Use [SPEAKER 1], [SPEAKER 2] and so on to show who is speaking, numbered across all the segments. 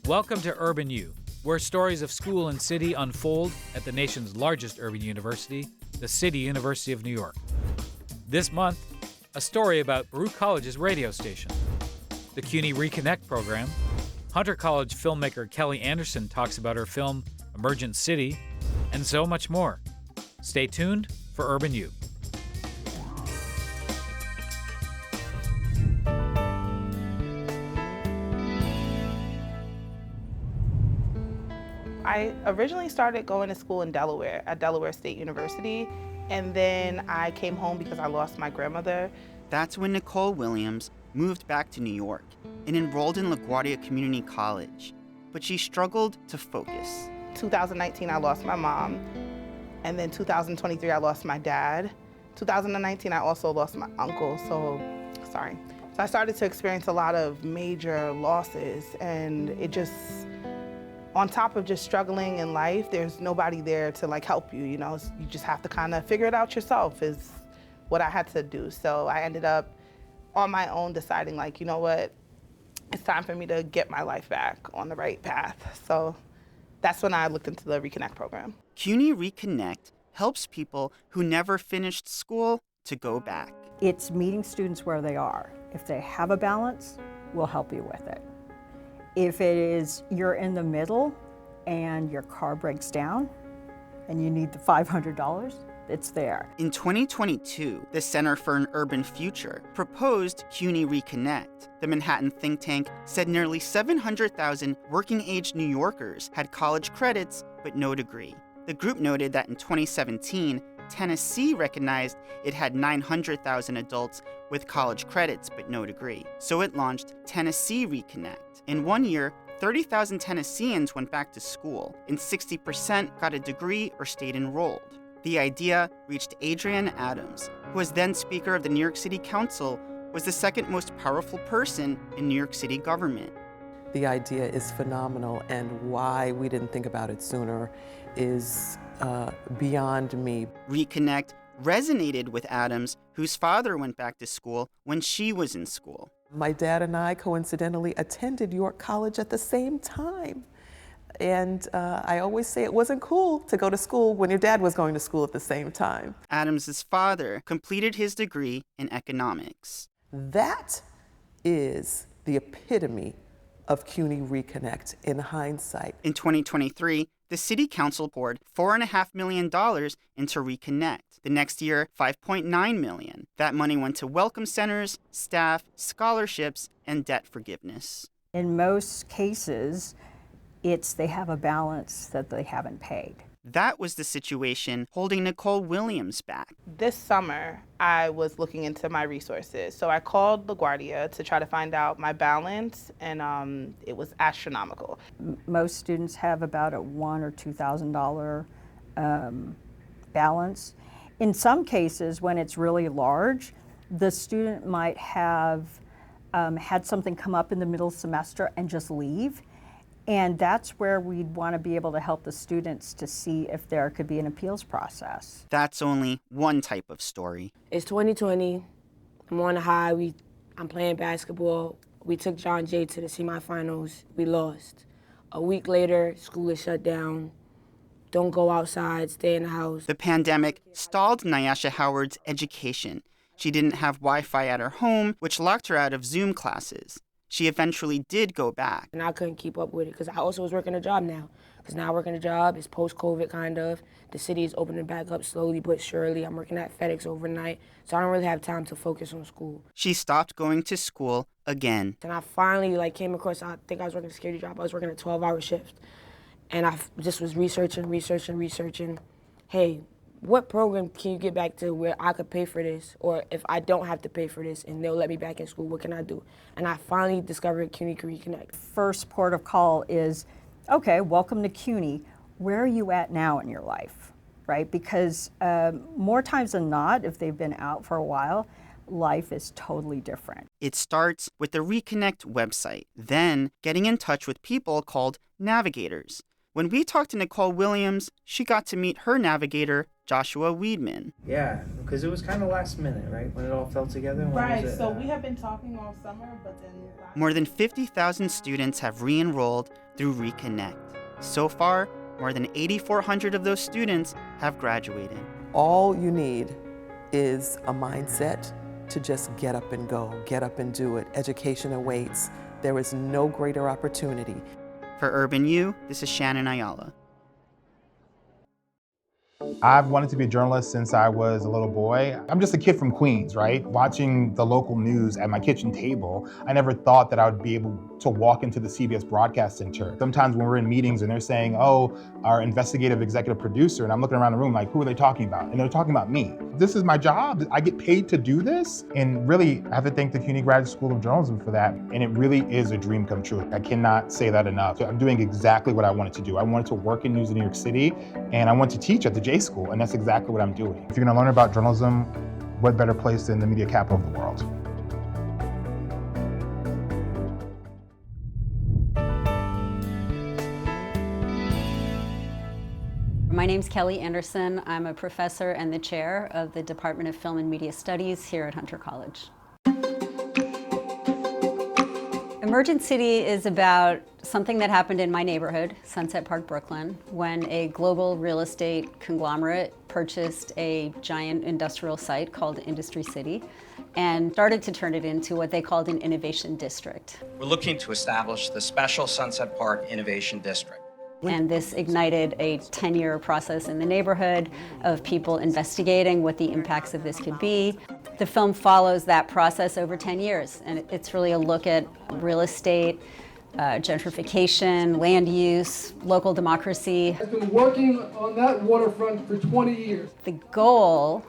[SPEAKER 1] Welcome to Urban U, where stories of school and city unfold at the nation's largest urban university, the City University of New York. This month, a story about Baruch College's radio station, the CUNY Reconnect program. Hunter College filmmaker Kelly Anderson talks about her film Emergent City, and so much more. Stay tuned for Urban U.
[SPEAKER 2] I originally started going to school in Delaware, at Delaware State University, and then I came home because I lost my grandmother.
[SPEAKER 3] That's when Nicole Williams moved back to New York and enrolled in LaGuardia Community College, but she struggled to focus.
[SPEAKER 2] 2019, I lost my mom, and then 2023, I lost my dad. 2019, I also lost my uncle, so I started to experience a lot of major losses, and it just, on top of just struggling in life, there's nobody there to help you, you just have to kind of figure it out yourself is what I had to do. So I ended up on my own deciding you know what, it's time for me to get my life back on the right path. So that's when I looked into the Reconnect program.
[SPEAKER 3] CUNY Reconnect helps people who never finished school to go back.
[SPEAKER 4] It's meeting students where they are. If they have a balance, we'll help you with it. If it is you're in the middle and your car breaks down and you need the $500, it's there.
[SPEAKER 3] In 2022, the Center for an Urban Future proposed CUNY Reconnect. The Manhattan think tank said nearly 700,000 working-age New Yorkers had college credits but no degree. The group noted that in 2017, Tennessee recognized it had 900,000 adults with college credits but no degree. So it launched Tennessee Reconnect. In 1 year, 30,000 Tennesseans went back to school, and 60% got a degree or stayed enrolled. The idea reached Adrienne Adams, who was then Speaker of the New York City Council, was the second most powerful person in New York City government.
[SPEAKER 5] The idea is phenomenal, and why we didn't think about it sooner is beyond me.
[SPEAKER 3] Reconnect resonated with Adams, whose father went back to school when she was in school.
[SPEAKER 5] My dad and I coincidentally attended York College at the same time. And I always say it wasn't cool to go to school when your dad was going to school at the same time.
[SPEAKER 3] Adams's father completed his degree in economics.
[SPEAKER 5] That is the epitome of CUNY Reconnect in hindsight.
[SPEAKER 3] In 2023, the City Council poured $4.5 million into Reconnect. The next year, $5.9 million. That money went to welcome centers, staff, scholarships, and debt forgiveness.
[SPEAKER 4] In most cases, they have a balance that they haven't paid.
[SPEAKER 3] That was the situation holding Nicole Williams back.
[SPEAKER 2] This summer, I was looking into my resources. So I called LaGuardia to try to find out my balance, and it was astronomical.
[SPEAKER 4] Most students have about a $1,000 or $2,000 balance. In some cases, when it's really large, the student might have had something come up in the middle semester and just leave. And that's where we'd want to be able to help the students to see if there could be an appeals process.
[SPEAKER 3] That's only one type of story.
[SPEAKER 6] It's 2020. I'm on a high. I'm playing basketball. We took John Jay to the semifinals. We lost. A week later, school is shut down. Don't go outside, stay in the house.
[SPEAKER 3] The pandemic stalled Nyasha Howard's education. She didn't have Wi-Fi at her home, which locked her out of Zoom classes. She eventually did go back.
[SPEAKER 6] And I couldn't keep up with it because I also was working a job now. Because now working a job is post-COVID kind of. The city is opening back up slowly but surely. I'm working at FedEx overnight, so I don't really have time to focus on school.
[SPEAKER 3] She stopped going to school again.
[SPEAKER 6] And I finally came across, I think I was working a security job. I was working a 12-hour shift. And I just was researching. Hey, what program can you get back to where I could pay for this? Or if I don't have to pay for this and they'll let me back in school, what can I do? And I finally discovered CUNY Reconnect.
[SPEAKER 4] First port of call is, okay, welcome to CUNY. Where are you at now in your life, right? Because more times than not, if they've been out for a while, life is totally different.
[SPEAKER 3] It starts with the Reconnect website, then getting in touch with people called navigators. When we talked to Nicole Williams, she got to meet her navigator, Joshua Weedman.
[SPEAKER 7] Yeah, because it was kind of last minute, right? When it all fell together.
[SPEAKER 2] Right, so we have been talking all summer, but then...
[SPEAKER 3] More than 50,000 students have re-enrolled through Reconnect. So far, more than 8,400 of those students have graduated.
[SPEAKER 5] All you need is a mindset to just get up and go, get up and do it. Education awaits. There is no greater opportunity.
[SPEAKER 3] For Urban U, this is Shannon Ayala.
[SPEAKER 8] I've wanted to be a journalist since I was a little boy. I'm just a kid from Queens, right? Watching the local news at my kitchen table, I never thought that I would be able to walk into the CBS Broadcast Center. Sometimes when we're in meetings and they're saying, oh, our investigative executive producer, and I'm looking around the room like, who are they talking about? And they're talking about me. This is my job. I get paid to do this. And really, I have to thank the CUNY Graduate School of Journalism for that. And it really is a dream come true. I cannot say that enough. So I'm doing exactly what I wanted to do. I wanted to work in news in New York City, and I want to teach at the J School, and that's exactly what I'm doing. If you're gonna learn about journalism, what better place than the media capital of the world?
[SPEAKER 9] My name's Kelly Anderson. I'm a professor and the chair of the Department of Film and Media Studies here at Hunter College. Emergent City is about something that happened in my neighborhood, Sunset Park, Brooklyn, when a global real estate conglomerate purchased a giant industrial site called Industry City and started to turn it into what they called an innovation district.
[SPEAKER 10] We're looking to establish the special Sunset Park Innovation District.
[SPEAKER 9] And this ignited a 10-year process in the neighborhood of people investigating what the impacts of this could be. The film follows that process over 10 years, and it's really a look at real estate, gentrification, land use, local democracy.
[SPEAKER 11] I've been working on that waterfront for 20 years.
[SPEAKER 9] The goal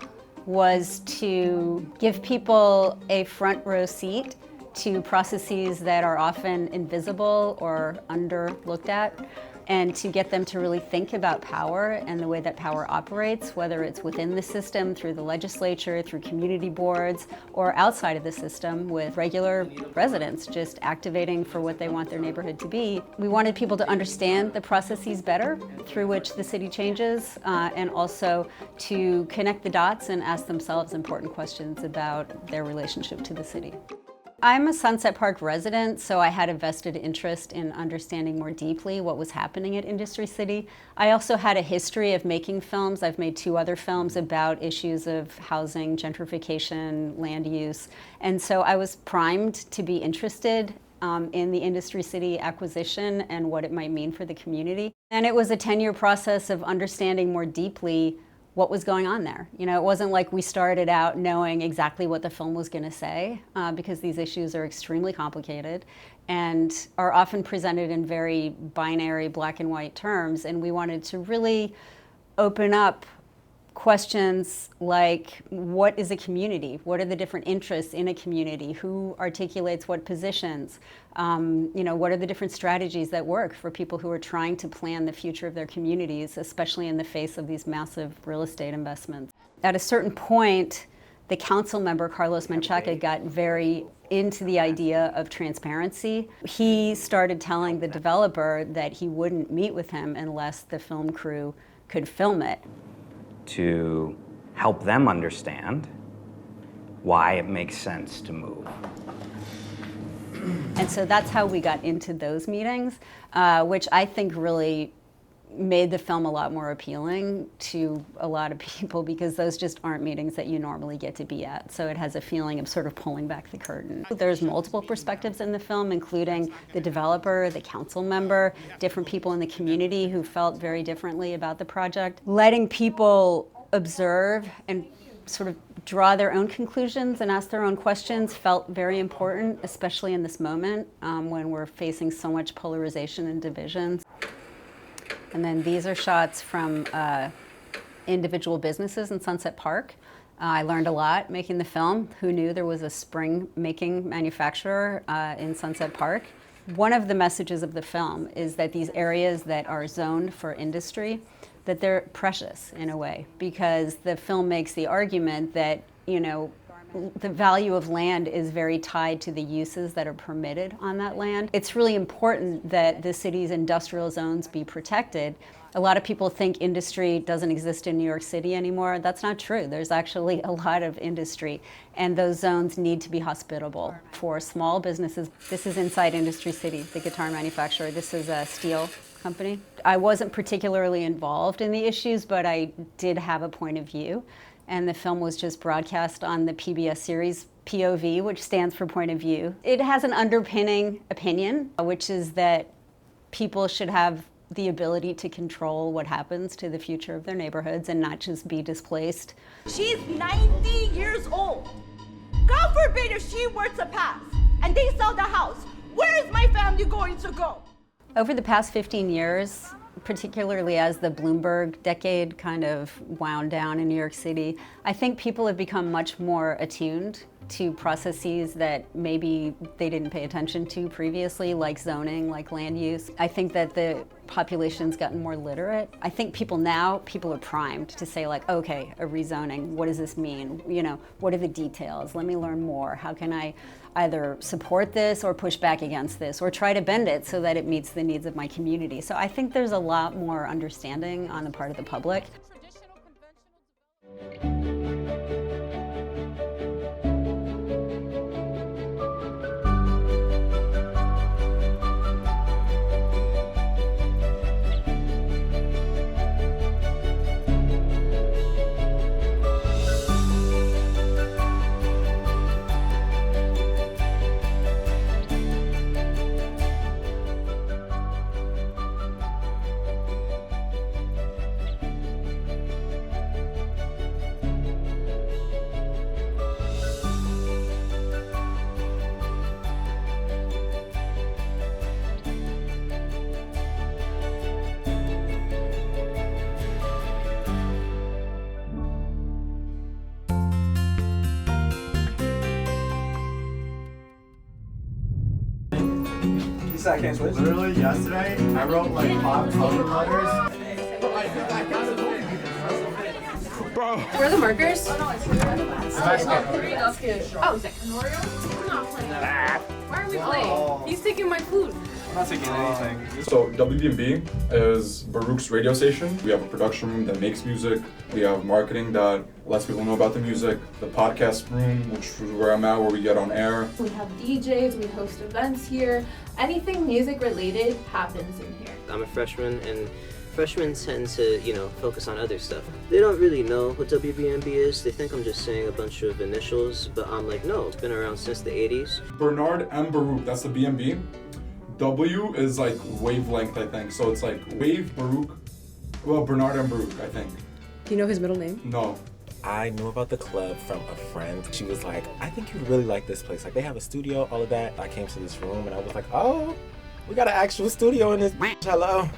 [SPEAKER 9] was to give people a front row seat to processes that are often invisible or underlooked at, and to get them to really think about power and the way that power operates, whether it's within the system, through the legislature, through community boards, or outside of the system with regular residents just activating for what they want their neighborhood to be. We wanted people to understand the processes better through which the city changes, and also to connect the dots and ask themselves important questions about their relationship to the city. I'm a Sunset Park resident, so I had a vested interest in understanding more deeply what was happening at Industry City. I also had a history of making films. I've made 2 other films about issues of housing, gentrification, land use, and so I was primed to be interested in the Industry City acquisition and what it might mean for the community. And it was a 10-year process of understanding more deeply what was going on there. You know, it wasn't like we started out knowing exactly what the film was going to say, because these issues are extremely complicated and are often presented in very binary black and white terms, and we wanted to really open up questions like, what is a community? What are the different interests in a community? Who articulates what positions? You know, what are the different strategies that work for people who are trying to plan the future of their communities, especially in the face of these massive real estate investments? At a certain point, the council member, Carlos Menchaca, got very into the idea of transparency. He started telling the developer that he wouldn't meet with him unless the film crew could film it,
[SPEAKER 10] To help them understand why it makes sense to move.
[SPEAKER 9] And so that's how we got into those meetings, which I think really made the film a lot more appealing to a lot of people, because those just aren't meetings that you normally get to be at. So it has a feeling of sort of pulling back the curtain. There's multiple perspectives in the film, including the developer, the council member, different people in the community who felt very differently about the project. Letting people observe and sort of draw their own conclusions and ask their own questions felt very important, especially in this moment when we're facing so much polarization and divisions. And then these are shots from individual businesses in Sunset Park. I learned a lot making the film. Who knew there was a spring making manufacturer in Sunset Park? One of the messages of the film is that these areas that are zoned for industry, that they're precious in a way, because the film makes the argument that, you know, the value of land is very tied to the uses that are permitted on that land. It's really important that the city's industrial zones be protected, A lot of people think industry doesn't exist in New York City anymore. That's not true. There's actually a lot of industry, and those zones need to be hospitable for small businesses. This is inside Industry City, the guitar manufacturer. This is a steel company. I wasn't particularly involved in the issues, but I did have a point of view, and the film was just broadcast on the PBS series POV, which stands for point of view. It has an underpinning opinion, which is that people should have the ability to control what happens to the future of their neighborhoods and not just be displaced.
[SPEAKER 12] She's 90 years old. God forbid if she were to pass and they sell the house, where is my family going to go?
[SPEAKER 9] Over the past 15 years, particularly as the Bloomberg decade kind of wound down in New York City, I think people have become much more attuned to processes that maybe they didn't pay attention to previously, like zoning, like land use. I think that the population's gotten more literate. I think people are primed to say like, okay, a rezoning, what does this mean? You know, what are the details? Let me learn more. How can I either support this or push back against this or try to bend it so that it meets the needs of my community? So I think there's a lot more understanding on the part of the public.
[SPEAKER 13] Seconds. Literally yesterday, I wrote like 5 cover letters.
[SPEAKER 14] Bro. Where are the markers?
[SPEAKER 13] Oh,
[SPEAKER 14] Why are we playing? He's taking my food.
[SPEAKER 13] I'm not taking anything.
[SPEAKER 15] So WBNB is Baruch's radio station. We have a production room that makes music. We have marketing that lets people know about the music. The podcast room, which is where I'm at, where we get on air.
[SPEAKER 14] We have DJs, we host events here. Anything music related happens in here.
[SPEAKER 16] I'm a freshman, and freshmen tend to, focus on other stuff. They don't really know what WBMB is. They think I'm just saying a bunch of initials, but I'm like, no, it's been around since the 80s.
[SPEAKER 15] Bernard and Baruch, that's the BMB. W is like wavelength, I think. So it's like Wave, Baruch, well, Bernard and Baruch, I think.
[SPEAKER 14] Do you know his middle name?
[SPEAKER 15] No.
[SPEAKER 17] I knew about the club from a friend. She was like, I think you'd really like this place. Like, they have a studio, all of that. I came to this room and I was like, oh, we got an actual studio in this bitch, hello.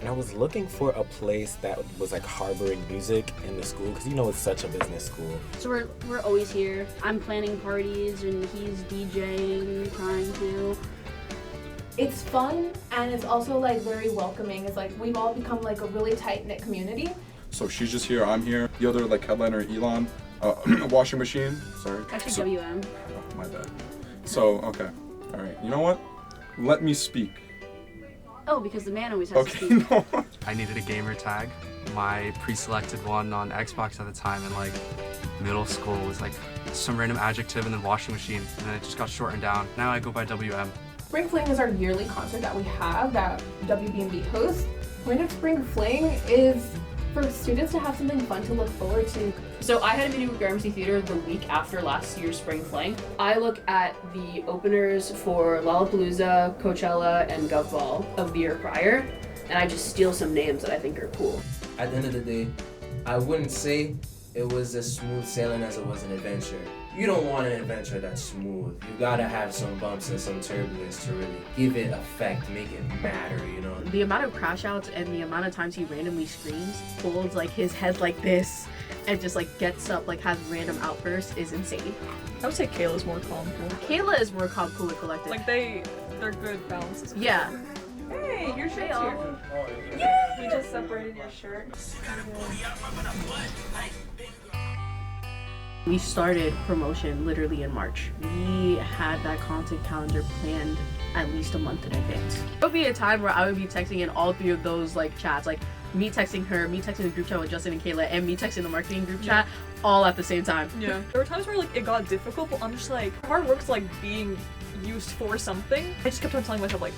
[SPEAKER 17] And I was looking for a place that was like harboring music in the school, because it's such a business school.
[SPEAKER 18] So we're always here. I'm planning parties and he's DJing, trying to.
[SPEAKER 14] It's fun, and it's also like very welcoming. It's like we've all become like a really tight-knit community.
[SPEAKER 15] So she's just here, I'm here. The other like headliner, Elon, washing machine, sorry.
[SPEAKER 18] Actually, WM.
[SPEAKER 15] Oh, my bad. So, okay, all right. You know what? Let me speak.
[SPEAKER 18] Oh, because the man always has to speak.
[SPEAKER 15] No.
[SPEAKER 19] I needed a gamer tag. My pre-selected one on Xbox at the time in like middle school was like some random adjective and then washing machine, and then it just got shortened down. Now I go by WM.
[SPEAKER 14] Spring Fling is our yearly concert that we have that WBNB hosts. The point of Spring Fling is for students to have something fun to look forward to.
[SPEAKER 20] So I had a meeting with Gramercy Theater the week after last year's Spring Fling. I look at the openers for Lollapalooza, Coachella, and Gov Ball of the year prior, and I just steal some names that I think are cool.
[SPEAKER 21] At the end of the day, I wouldn't say it was as smooth sailing as it was an adventure. You don't want an adventure that's smooth. You gotta have some bumps and some turbulence to really give it effect, make it matter,
[SPEAKER 20] The amount of crash outs and the amount of times he randomly screams, holds like his head like this, and just like gets up, like has random outbursts is insane.
[SPEAKER 22] I would say Kayla's more calm, cool.
[SPEAKER 20] Kayla is more calm, cool, and collected.
[SPEAKER 22] Like they're good balances.
[SPEAKER 20] Yeah.
[SPEAKER 22] Hey, your shirt's here. Yay! We just separated your shirt.
[SPEAKER 20] We started promotion literally in March. We had that content calendar planned at least a month in advance. There would be a time where I would be texting in all 3 of those like chats, like, me texting her, me texting the group chat with Justin and Kayla, and me texting the marketing group chat all at the same time.
[SPEAKER 1] Yeah. There were times where like it got difficult, but I'm just like, hard work's like being used for something. I just kept on telling myself like,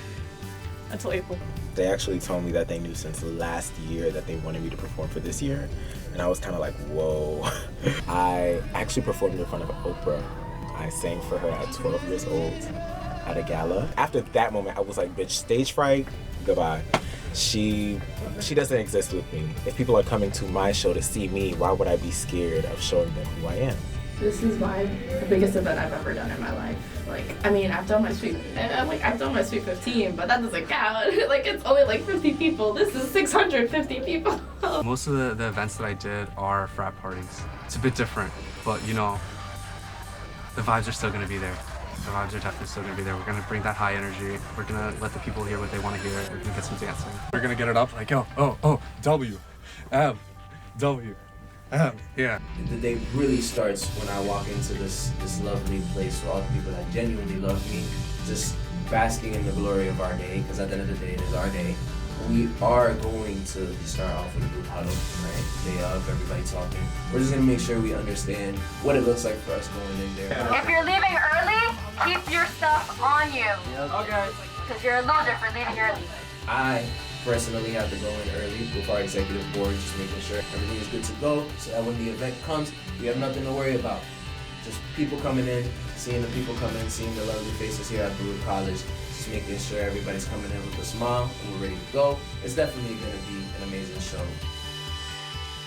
[SPEAKER 1] until April.
[SPEAKER 17] They actually told me that they knew since last year that they wanted me to perform for this year. And I was kind of like, whoa. I actually performed in front of Oprah. I sang for her at 12 years old at a gala. After that moment, I was like, bitch, stage fright, goodbye. She doesn't exist with me. If people are coming to my show to see me, why would I be scared of showing them who I am?
[SPEAKER 14] This is the biggest event I've ever done in my life. Like, I mean, I've done my Sweet 15, but that doesn't count. Like, it's only like 50 people. This is 650 people.
[SPEAKER 19] Most of the events that I did are frat parties. It's a bit different, but you know, the vibes are still gonna be there. The vibes are definitely still gonna be there. We're gonna bring that high energy. We're gonna let the people hear what they wanna hear. We're gonna get some dancing. We're gonna get it up like, W, M, W. Yeah.
[SPEAKER 21] The day really starts when I walk into this lovely place where all the people that genuinely love me, just basking in the glory of our day, because at the end of the day, it is our day. We are going to start off with a group huddle, right? Day of, everybody talking. We're just gonna make sure we understand what it looks like for us going in there.
[SPEAKER 6] If you're leaving early, keep your stuff on you.
[SPEAKER 21] Okay.
[SPEAKER 6] Because you're a loser for leaving early.
[SPEAKER 21] I personally have to go in early with our executive board, just making sure everything is good to go, so that when the event comes, we have nothing to worry about. Just people coming in, seeing the people come in, seeing the lovely faces here at Baruch College, just making sure everybody's coming in with a smile and we're ready to go. It's definitely going to be an amazing show.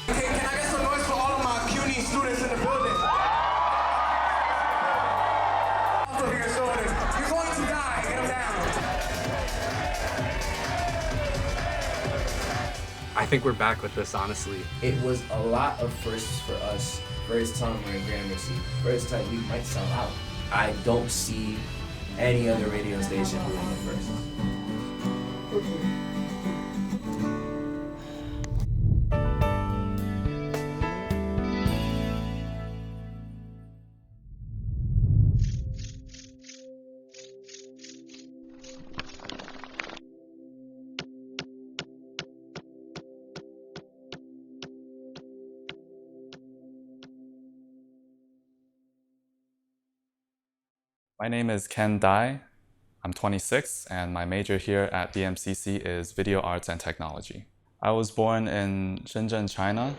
[SPEAKER 23] Okay, can I get some noise for all of my CUNY students in the building? Also here, shoulders. You're going to die. Get them down.
[SPEAKER 19] I think we're back with this, honestly.
[SPEAKER 21] It was a lot of firsts for us. First time we're in Gramercy. First time we might sell out. I don't see any other radio station doing it first.
[SPEAKER 24] My name is Ken Dai. I'm 26, and my major here at BMCC is Video Arts and Technology. I was born in Shenzhen, China.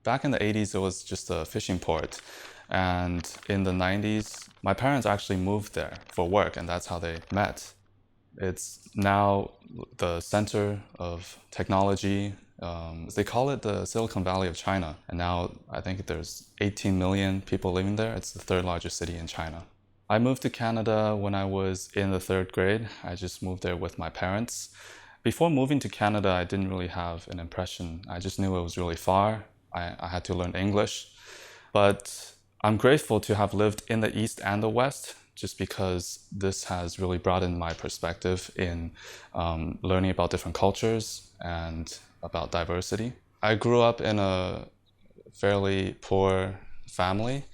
[SPEAKER 24] Back in the 80s, it was just a fishing port. And in the 90s, my parents actually moved there for work, and that's how they met. It's now the center of technology. They call it the Silicon Valley of China. And now I think there's 18 million people living there. It's the third largest city in China. I moved to Canada when I was in the 3rd grade. I just moved there with my parents. Before moving to Canada, I didn't really have an impression. I just knew it was really far. I had to learn English. But I'm grateful to have lived in the East and the West, just because this has really broadened my perspective in learning about different cultures and about diversity. I grew up in a fairly poor family,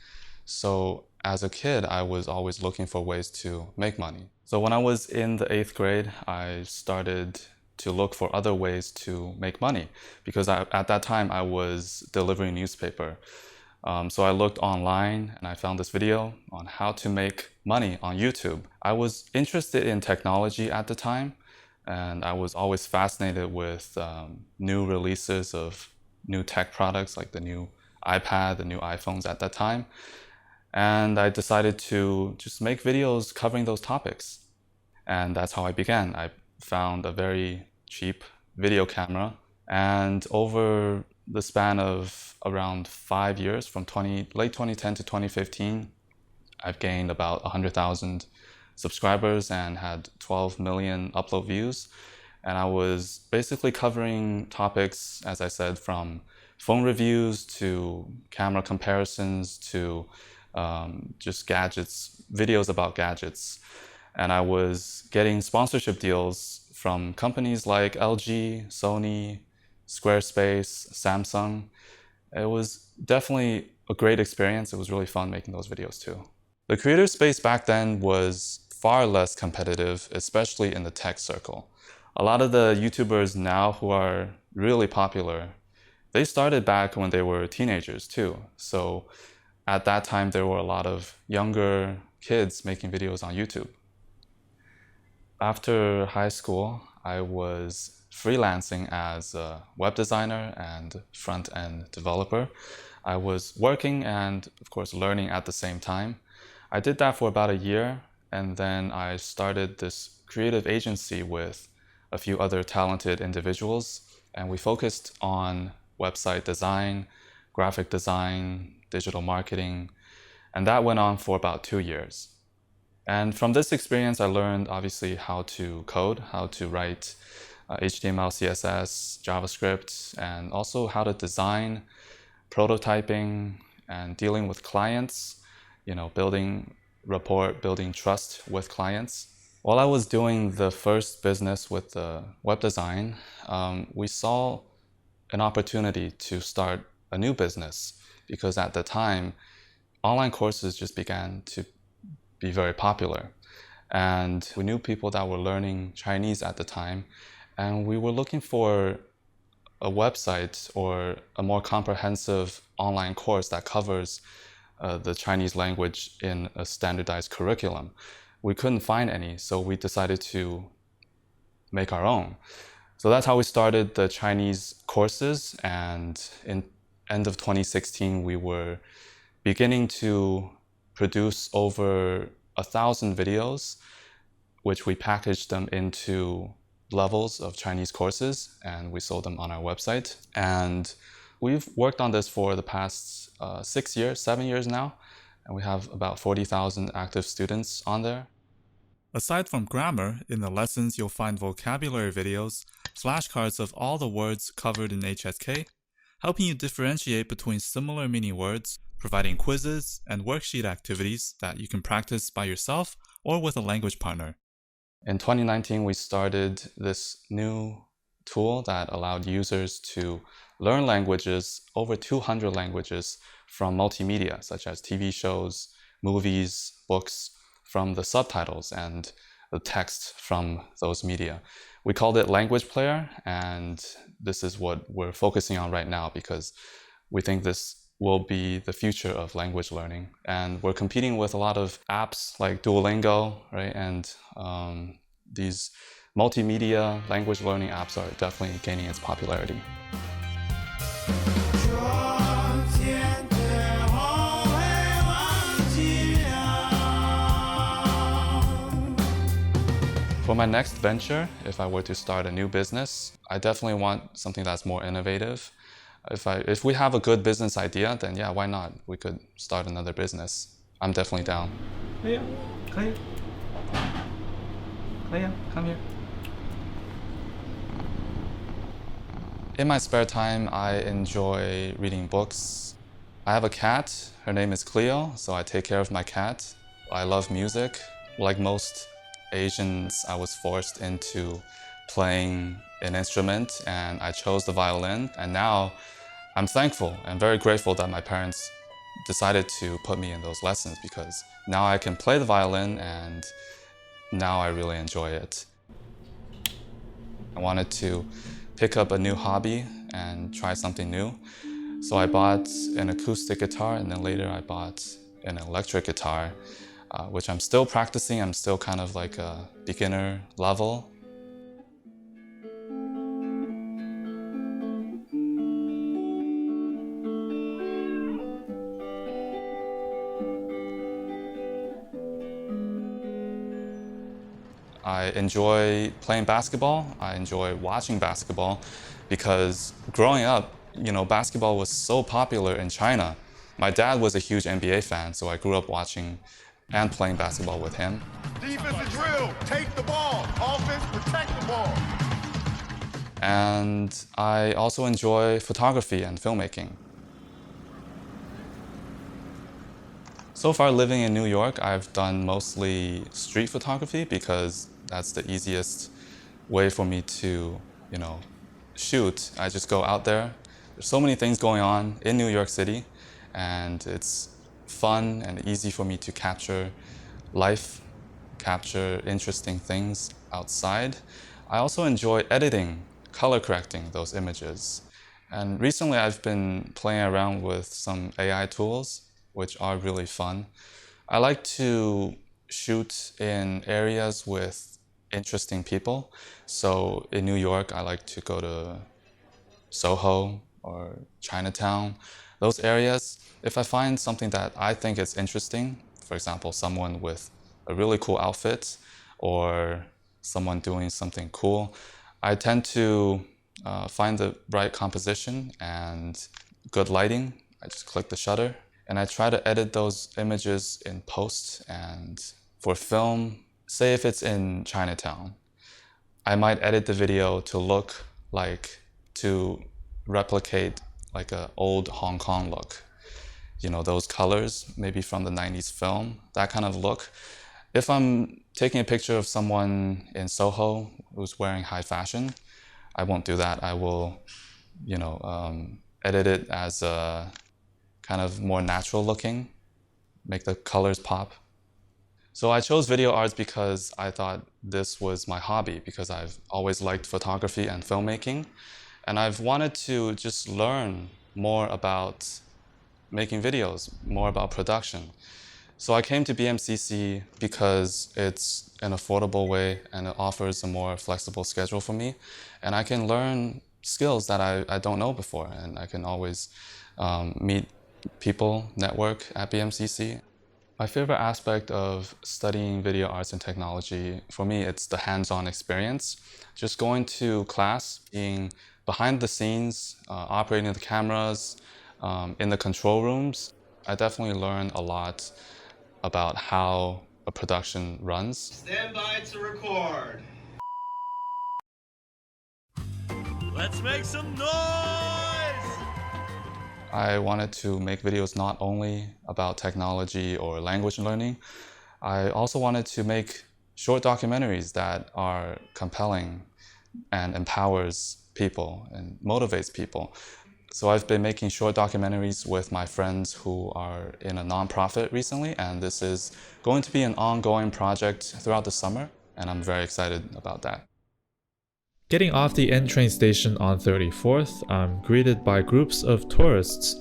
[SPEAKER 24] so as a kid, I was always looking for ways to make money. So when I was in the 8th grade, I started to look for other ways to make money, because at that time I was delivering a newspaper. So I looked online and I found this video on how to make money on YouTube. I was interested in technology at the time, and I was always fascinated with new releases of new tech products like the new iPad, the new iPhones at that time. And I decided to just make videos covering those topics. And that's how I began. I found a very cheap video camera. And over the span of around 5 years, from late 2010 to 2015, I've gained about 100,000 subscribers and had 12 million upload views. And I was basically covering topics, as I said, from phone reviews to camera comparisons to just gadgets, videos about gadgets. And I was getting sponsorship deals from companies like LG, Sony, Squarespace, Samsung. It was definitely a great experience. It was really fun making those videos too. The creator space back then was far less competitive, especially in the tech circle. A lot of the YouTubers now who are really popular, they started back when they were teenagers too. So at that time, there were a lot of younger kids making videos on YouTube. After high school, I was freelancing as a web designer and front-end developer. I was working and, of course, learning at the same time. I did that for about a year, and then I started this creative agency with a few other talented individuals, and we focused on website design, graphic design, digital marketing, and that went on for about 2 years. And from this experience, I learned obviously how to code, how to write HTML, CSS, JavaScript, and also how to design, prototyping, and dealing with clients, building rapport, building trust with clients. While I was doing the first business with the web design, we saw an opportunity to start a new business because at the time, online courses just began to be very popular. And we knew people that were learning Chinese at the time, and we were looking for a website or a more comprehensive online course that covers the Chinese language in a standardized curriculum. We couldn't find any, so we decided to make our own. So that's how we started the Chinese courses, and in end of 2016, we were beginning to produce over 1,000 videos, which we packaged them into levels of Chinese courses, and we sold them on our website. And we've worked on this for the past 6 years, 7 years now, and we have about 40,000 active students on there.
[SPEAKER 2] Aside from grammar, in the lessons you'll find vocabulary videos, flashcards of all the words covered in HSK, helping you differentiate between similar meaning words, providing quizzes and worksheet activities that you can practice by yourself or with a language partner.
[SPEAKER 24] In 2019, we started this new tool that allowed users to learn languages, over 200 languages, from multimedia, such as TV shows, movies, books, from the subtitles and the text from those media. We called it Language Player, and this is what we're focusing on right now because we think this will be the future of language learning. And we're competing with a lot of apps like Duolingo, right? And these multimedia language learning apps are definitely gaining its popularity. For my next venture, if I were to start a new business, I definitely want something that's more innovative. If we have a good business idea, then yeah, why not? We could start another business. I'm definitely down. Kayla, come here. In my spare time, I enjoy reading books. I have a cat. Her name is Cleo, so I take care of my cat. I love music. Like most Asians, I was forced into playing an instrument, and I chose the violin. And now I'm thankful and very grateful that my parents decided to put me in those lessons because now I can play the violin and now I really enjoy it. I wanted to pick up a new hobby and try something new. So I bought an acoustic guitar, and then later I bought an electric guitar, which I'm still practicing. I'm still kind of like a beginner level. I enjoy playing basketball. I enjoy watching basketball because growing up, basketball was so popular in China. My dad was a huge NBA fan, so I grew up watching and playing basketball with him.
[SPEAKER 23] Defensive drill, take the ball. Offense, protect the ball.
[SPEAKER 24] And I also enjoy photography and filmmaking. So far living in New York, I've done mostly street photography because that's the easiest way for me to, shoot. I just go out there. There's so many things going on in New York City, and it's fun and easy for me to capture life, capture interesting things outside. I also enjoy editing, color correcting those images. And recently I've been playing around with some AI tools, which are really fun. I like to shoot in areas with interesting people. So in New York, I like to go to Soho or Chinatown. Those areas, if I find something that I think is interesting, for example, someone with a really cool outfit or someone doing something cool, I tend to find the right composition and good lighting. I just click the shutter and I try to edit those images in post. And for film, say if it's in Chinatown, I might edit the video to look like, to replicate like an old Hong Kong look. You know, those colors, maybe from the 90s film, that kind of look. If I'm taking a picture of someone in Soho who's wearing high fashion, I won't do that. I will, you know, edit it as a kind of more natural looking, make the colors pop. So I chose video arts because I thought this was my hobby, because I've always liked photography and filmmaking. And I've wanted to just learn more about making videos, more about production. So I came to BMCC because it's an affordable way and it offers a more flexible schedule for me. And I can learn skills that I don't know before. And I can always meet people, network at BMCC. My favorite aspect of studying video arts and technology, for me, it's the hands-on experience. Just going to class, being behind the scenes, operating the cameras, in the control rooms, I definitely learned a lot about how a production runs.
[SPEAKER 23] Stand by to record.
[SPEAKER 3] Let's make some noise!
[SPEAKER 24] I wanted to make videos not only about technology or language learning, I also wanted to make short documentaries that are compelling and empowers people and motivates people. So I've been making short documentaries with my friends who are in a nonprofit recently, and this is going to be an ongoing project throughout the summer, and I'm very excited about that.
[SPEAKER 2] Getting off the N train station on 34th, I'm greeted by groups of tourists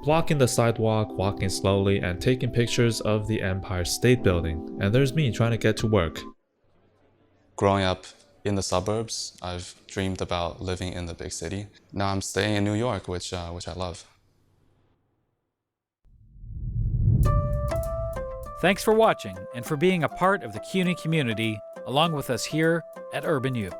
[SPEAKER 2] blocking the sidewalk, walking slowly, and taking pictures of the Empire State Building. And there's me trying to get to work.
[SPEAKER 24] Growing up in the suburbs, I've dreamed about living in the big city. Now I'm staying in New York, which I love.
[SPEAKER 3] Thanks for watching and for being a part of the CUNY community along with us here at Urban U.